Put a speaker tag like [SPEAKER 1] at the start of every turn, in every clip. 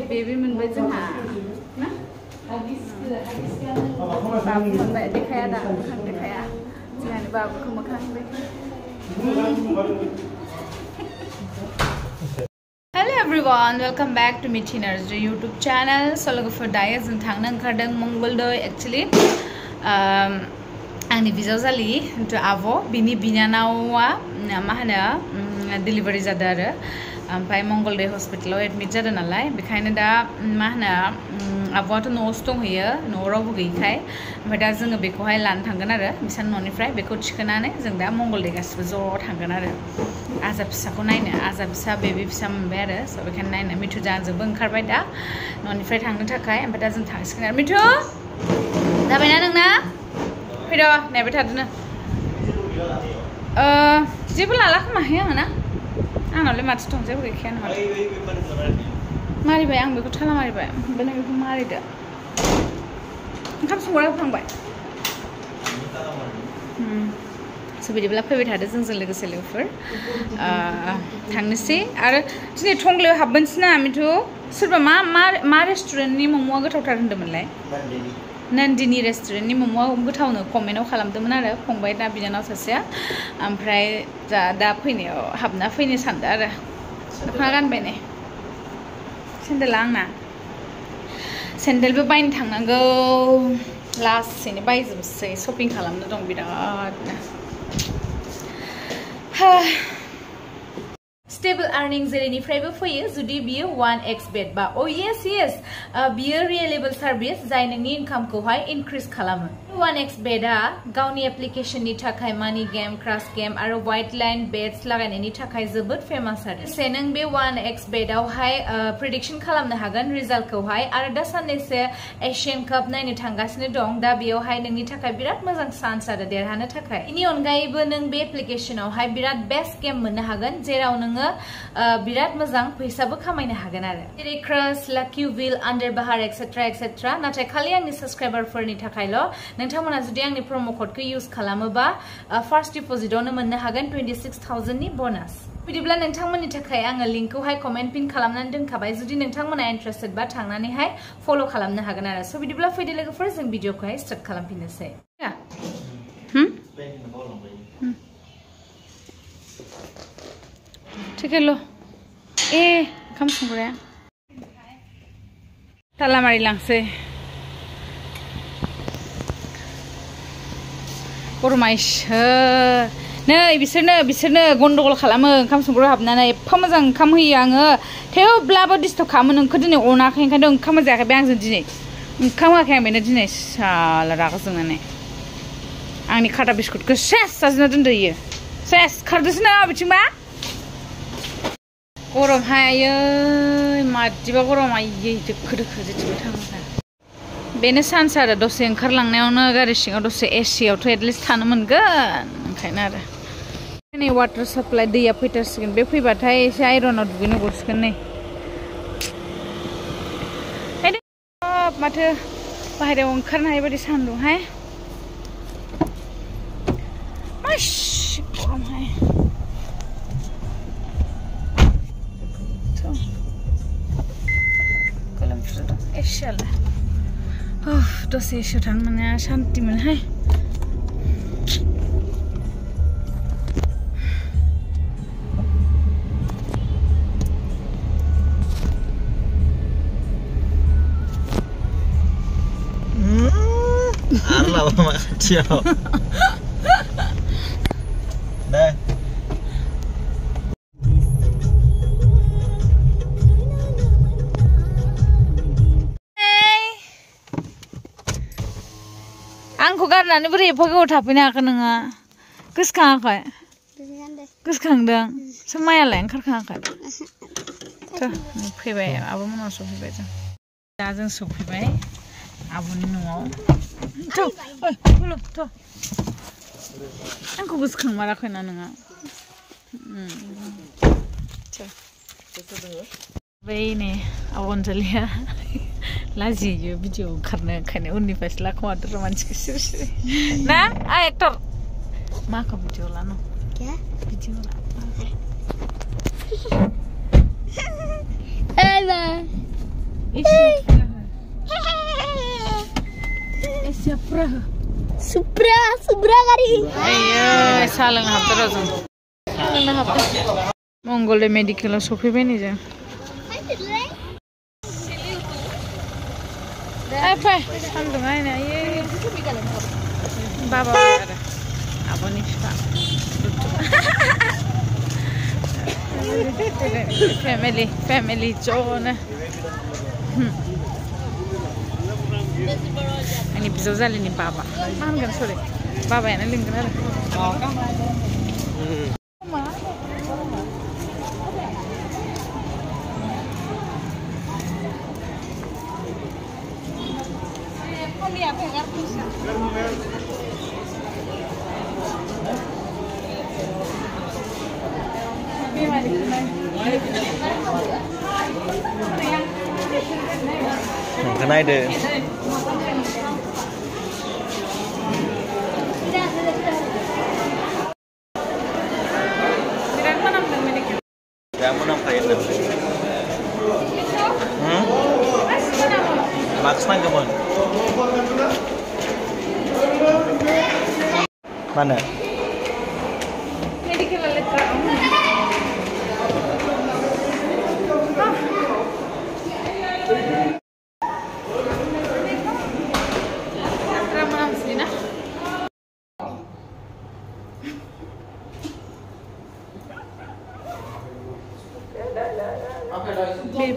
[SPEAKER 1] Baby mwnbai jwngha na Babu mwnbai dekhaya da mokhang dekhaya jwngha Babu ko mokhang Hello everyone, welcome back to Mithi Narzary YouTube channel. So logo for diet and thangna khardang mongoldo actually ani visually to avo bini binanawa ma hana delivery jada आरो ओमफ्राय मंगलदै हस्पिटालाव admit जादों नालाय बेखायनो दा मा होनो आब'आथ' न'आवसो दंहैयो न'आव रावबो गैयैखाय ओमफ्राय दा जोङो बेखौहाय लानो थांगोन आरो बिसान न'निफ्राय बेखौ थिखोनानै जों दा मंगलदै गासिबो ज' थांगोन आरो आजा फिसाखौ नायनो आजा फिसा बेबी फिसा मोनबाय आरो स' बेखायनो नायनो मिथु जाहाजोंबो ओंखारबाय दा न'निफ्राय थांनो थाखाय ओमफ्राय दा जों थांसिगोन आरो मिथु जाबायना नोंना फैद' नायबाय थादोनो जेबो लाला खोमाहाय आङो ना आंनावलाय माथो दं जेबो गैखायानो मारिबाय आं बेखौ थाला मारिबाय ओमफ्राय नों बेखौ मारिदो ओंखाम संग्रायाव थांबाय स' बिदिब्ला फैबाय थादो जोंजों लोगोसे लोगोफोर थांनोसै आरो दिनै टंलायाव हाबबोनोसै ना मिथु सोरबा मा रेस्टुरेन्टनि मम'आ गोथावथार होन्दोंमोनलाय नन्दिनि रेस्टुरेन्टनि मम'आ गोथावनो कमेन्टआव खालामदोंमोन आरो फंबाय दा बिनानाव सासेया ओमफ्राय दा फैनायाव हाबना फैनो सानदों आरो दख'ना गानबाय ने सेन्देला आंना सेन्देलबो बायनो थांनांगौ लासैनो बायजोबसै शपिं खालामनो दं बिरादनो Stable earning जेरैनिफ्रायबो फैयो जुदि बियो 1x bet बा oh yes बियो reliable service जाय नोंनि इनकामखौहाय इनक्रिज खालामो 1x betआ गावनि एप्लिकेशननि थाखाय मानि गेम क्राश गेम आरो वाइट लाइन बेट्स लागायनायनि थाखाय जोबोद फेमास आरो से नों बे 1x betआवहाय प्रेडिक्शन खालामनो हागोन रिजाल्टखौहाय आरो दा साननैसो एशियान काप नायनो थांगासिनो दं दा बेयावहाय नोंनि थाखाय बिराद मोजां चान्स आरो देरहानो थाखाय बेनि अनगायैबो नों बे एप्लिकेशनावहाय बिराद बेस्ट गेम मोननो हागोन जेराव नोङो बिराद मोजां फैसाबो खामायनो हागोन आरो जेरै क्रस लाकी व्हील आन्डार बाहार एक्सेट्रा एक्सेट्रा नाथाय खालि आंनि साबस्क्राइबारफोरनि थाखायल' नोंथांमोना जुदि आंनि प्रम' क'डखौ इउज खालामोबा फार्स्ट डिप'जिटआवनो मोननो हागोन 26,000नि बोनास बिदिब्ला नोंथांमोननि थाखाय आङो लिंकखौहाय कमेन्ट पिन खालामनानै दोनखाबाय जुदि नोंथांमोना इन्ट्रेस्टेड बा थांनानैहाय फल' खालामनो हागोन आरो स' बिदिब्ला फैदो लोगोफोर जों भिडिअखौहाय स्टार्ट खालामफिननोसै ठीक है लो ओंखाम संग्राया ताला मारि लांसै गरमा इसो नै बिसोरनो गन्डगल खालामो ओंखाम संग्रायाव हाबनानै एफा मोजां ओंखाम होयो आङो थेवब्लाबो डिस्टार्ब खालामो नोंखौ दिनै अनाखै ओंखायनो ओंखाम जायाखै बे आंजों दिनै ओंखाम होआखै आं बेनो दिनै साला रागा जोंनानै आंनि खाथा बिस्कुटखौ सेस जाजोबना दोनदो इयो सेस खारदोसो ना बिथिंबा गरम हायो मादिबा गरम आयै दोखो दोखो जेथिंबो थाङो बेनो चान्स आरो दसे ओंखारलांनायावनो गारि सिङाव दसे एसियावथ' एटलिस्ट थानो मोनगोन ओंखायनो आरो नै वाटार साप्लाइ दैया फैथारसिगोन बे फैबाथाय एसे आइरनाव दुगैनो गसिगोन नै माथो बाहेरायाव ओंखारनो हायै बायदि सान्दुंहाय गरमहाय Eşyalar. Of, dosya yaşatan bana ya şanti mi hay?
[SPEAKER 2] Allah mama ciao. Dah. आंखौ गारनानै बोरै एफा गोबाव थाफैनो हाखो नोङो गोसोखाङाखै गोसोखांदों सो मायालाय ओंखारखाङाखै फैबाय आब'मोनाव सफैबाय दा जों सफैबाय आब'नि न'आव आंखौ गोसोखांमाराखैना नोङो बै नै आब' अनजालिया लाजियो भिडिअ ओंखारनो ओंखायनो उननिफ्रायसो लाखोमादों मानसिखौ सिरि सिरि ना actor Maka video lah no.
[SPEAKER 3] क्या?
[SPEAKER 2] Video lah.
[SPEAKER 3] Hello.
[SPEAKER 2] Siapa?
[SPEAKER 3] Supra kali.
[SPEAKER 2] Ayo, salah ngap terus. Salah ngap. Mongol de medical sofi beni je. Apa? Sandung aja ye. Baba ada. Apa nih pak? Family John. Ini bisa jalan ini Baba. Mana kan sorry. Baba yang link kan ada.
[SPEAKER 4] Cái này để Yang mana kayak ini? Max mana kamu? Mana?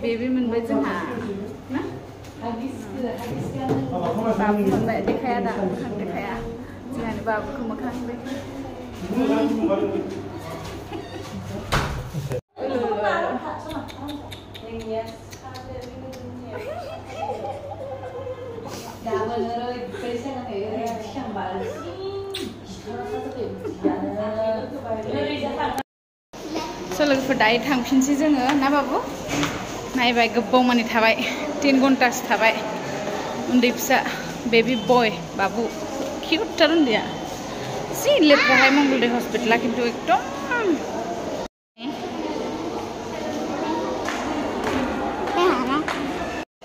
[SPEAKER 2] Baby mwnbai jwngha na Babu mwnbai dekaya da mokhang dekaya jwngha Babu ko mokhang dekaya So लोगोफोर दायो थांफिनसै जोङो ना बाबु नायबाय गोबाव मानि थाबाय 3 घन्टासो थाबाय उन्दै फिसा बेबी बय बाबु किउटथार उन्दैया जि लेथ्राहाय मंगलदै हस्पिटाला खिन्थु एकदम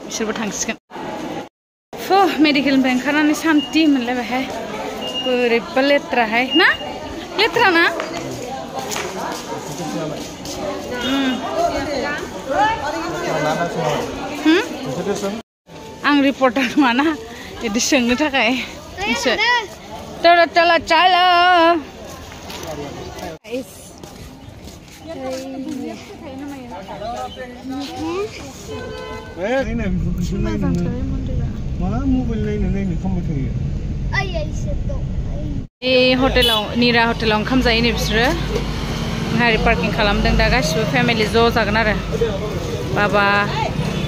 [SPEAKER 2] बिसोरबो थांसिगोन मेडिकेलनिफ्राय ओंखारनानै सान्ति मोनलायबायहाय बोरैबा लेथ्राहाय ना लेथ्रा ना आं रिपर्टार नङाना बिदि सोंनो थाखाय चलो चलो हटेलाव निरा हटेलाव ओंखाम जायो नै बिसोरो गारि पार्किं खालामदों दा गासिबो फेमिलि ज' जागोन आरो बाबा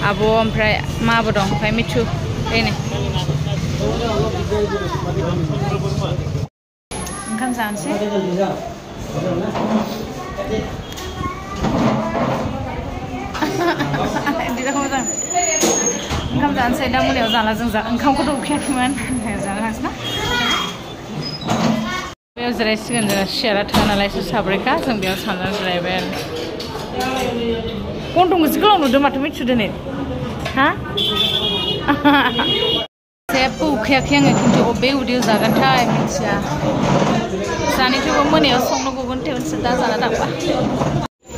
[SPEAKER 2] आब' ओमफ्राय माबो दं ओमफ्राय मिथु बेनो ओंखाम जानोसै मोजां ओंखाम जानोसै दा मोनायाव जाला जों ओंखामखौथ' उखैयाखैमोन जानो थांसै ना बेयाव जिरायसिगोन जोङो सियारा थोआ नालाय साब्रैखा जों बेयाव साननानै जिरायबाय आरो गन्थं मोनसे गोलाव नुदों माथो मिथु दिनै हा जेबो उखैयाखै आङो खिन्थु अबे उदैयाव जागोनथाय मिथिया जानायखौबो मोनायाव संनो गगोन टेबोलसो दा जाना थांबा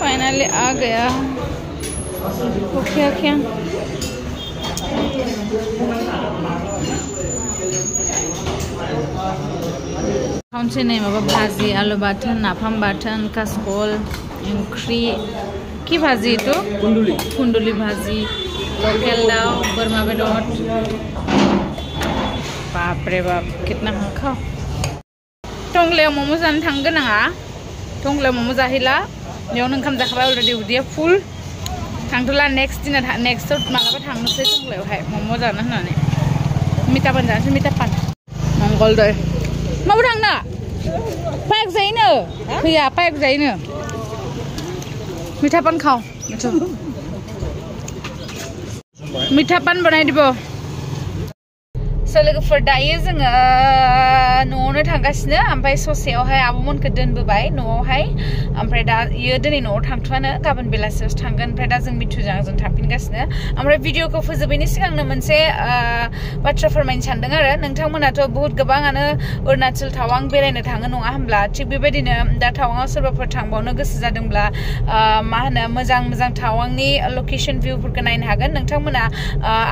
[SPEAKER 2] फाइनालि आ गया उखैयाखै आं खावनोसै नै माबा भाजी आलु बाथोन नाफाम बाथोन कासकल ओंख्रि की भाजी तो कुंडुली भाजी लकेल दाउ बोरमा बेदर बाप रे बाप कितना खाओ टंगलायाव मम' जानो थांगोन आंहा टंगलायाव मम' जाहैला बेयावनो ओंखाम जाखाबाय अलरेडि उदैया फुल थांथ'ला नेक्स्ट दिना नेक्स्टआव मालाबा थांनोसै टंगलायावहाय मम' जानो होननानै मिटापान जानोसै मिटापान मंगलदै माबा थांना पायक जायोनो फैया पायक जायोनो मिठापान खाओ मिठापान बनाई দিব So लोगोफोर दायो जोङो न'आवनो थांगासिनो ओमफ्राय ससेयावहाय आब'मोनखौ दोनबोबाय न'आवहाय ओमफ्राय दा इयो दिनै न'आव थांथ'वानो गाबोन बेलासियावसो थांगोन ओमफ्राय दा जों मिथुजों जों थांफिनगासिनो ओमफ्राय भिडिअखौ फोजोबैनि सिगांनो मोनसे बाथ्रा फोरमायनो सानदों आरो नोंथांमोनाथ' बहुत गोबाङानो अरुणाचल टावां बेरायनो थाङो नङा होमब्ला थिग बेबायदिनो दा टावाङाव सोरबाफोर थांबावनो गोसो जादोंब्ला मा होनो मोजां टावांनि लकेसन भिउफोरखौ नायनो हागोन नोंथांमोना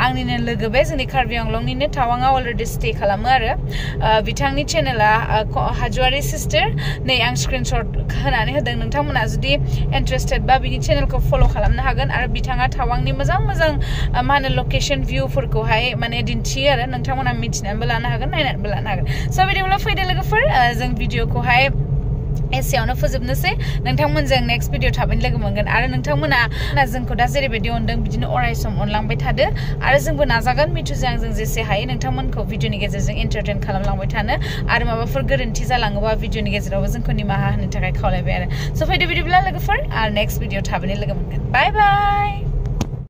[SPEAKER 2] आंनिनो लोगो बे जोंनि कार्बि आंलंनिनो टावाङाव अलरेडि स्टे खालामो आरो बिथांनि चेनेला हाजवारि सिस्टार नै आं स्क्रिनशट होनानै होदों नोंथांमोना जुदि इन्टारेस्टेड बा बिनि चेनेलखौ फल' खालामनो हागोन आरो बिथाङा टावांनि मोजां मा होनो लकेसन भिउफोरखौहाय माने दिन्थियो आरो नोंथांमोना मिथिनानैबो लानो हागोन नायनानैबो लानो हागोन स' बिदिब्ला फैदो लोगोफोर जों भिडिअखौहाय एसेयावनो फोजोबनोसै नोंथांमोनजों नेक्स्ट भिडिअ थाबैनो लोगो मोनगोन आरो नोंथांमोना जोंखौ दा जेरैबायदि अनदों बिदिनो अराय सम अनलांबाय थादो आरो जोंबो नाजागोन मिथुजों आंजों जेसे हायो नोंथांमोनखौ भिडिअनि गेजेरजों एन्टारटेन खालामलांबाय थानो आरो माबाफोर गोरोन्थि जालाङोबा भिडिअनि गेजेरावबो जोंखौ निमाहा होनो थाखाय खावलायबाय आरो स' फैदो बिदिब्ला लोगोफोर आरो नेक्स्ट भिडिअ थाबैनो लोगो मोनगोन बाय बाय